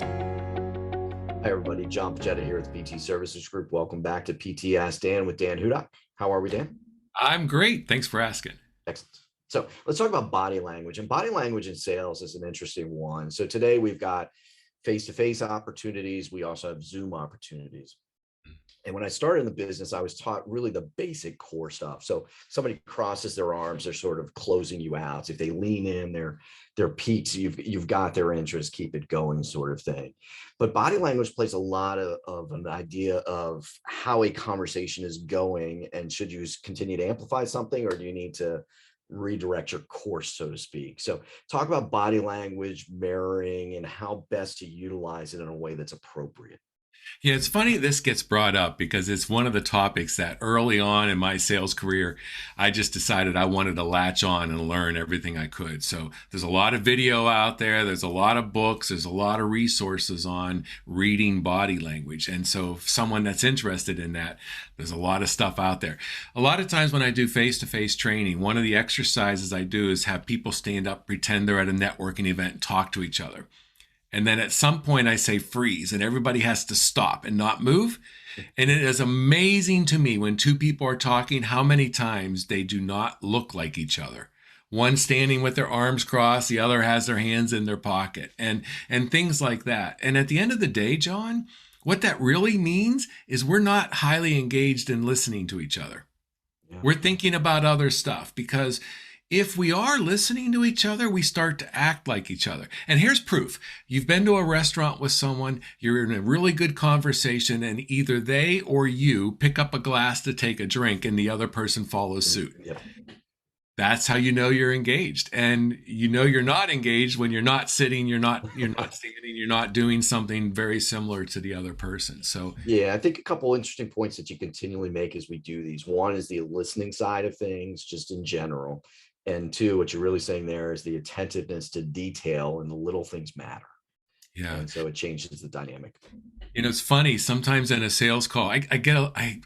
Hi, everybody. John Pojeta here with PT Services Group. Welcome back to PT Ask Dan with Dan Hudak. How are we, Dan? I'm great. Thanks for asking. Excellent. So let's talk about body language. And body language in sales is an interesting one. So today we've got face-to-face opportunities. We also have Zoom opportunities. And when I started in the business, I was taught really the basic core stuff. So somebody crosses their arms, they're sort of closing you out. If they lean in, they're peaks, you've got their interest, keep it going sort of thing. But body language plays a lot of an idea of how a conversation is going, and should you continue to amplify something, or do you need to redirect your course, so to speak? So talk about body language, mirroring, and how best to utilize it in a way that's appropriate. Yeah, it's funny this gets brought up because it's one of the topics that early on in my sales career, I just decided I wanted to latch on and learn everything I could. So there's a lot of video out there, there's a lot of books, there's a lot of resources on reading body language. And so if someone that's interested in that, there's a lot of stuff out there. A lot of times when I do face-to-face training, one of the exercises I do is have people stand up, pretend they're at a networking event and talk to each other. And then at some point I say freeze, and everybody has to stop and not move. And it is amazing to me when two people are talking, how many times they do not look like each other. One standing with their arms crossed, the other has their hands in their pocket, and things like that. And at the end of the day, John, what that really means is we're not highly engaged in listening to each other. Yeah. We're thinking about other stuff, because if we are listening to each other, we start to act like each other. And here's proof. You've been to a restaurant with someone, you're in a really good conversation, and either they or you pick up a glass to take a drink and the other person follows suit. Yeah. That's how you know you're engaged. And you know you're not engaged when you're not sitting, you're not standing, you're not doing something very similar to the other person. So Yeah, I think a couple interesting points that you continually make as we do these. One is the listening side of things, just in general. And two, what you're really saying there is the attentiveness to detail, and the little things matter. yeah. And so it changes the dynamic. It's funny. Sometimes in a sales call, I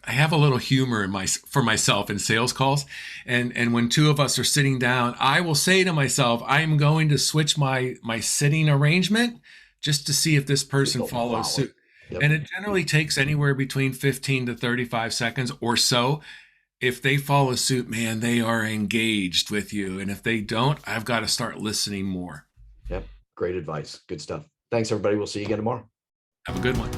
have a little humor for myself in sales calls, and when two of us are sitting down, I will say to myself, I'm going to switch my sitting arrangement just to see if this person People follow follows it. suit. Yep. And it generally takes anywhere between 15 to 35 seconds or so. If they follow suit, man, they are engaged with you. And if they don't, I've got to start listening more. Yep. Great advice. Good stuff. Thanks, everybody. We'll see you again tomorrow. Have a good one.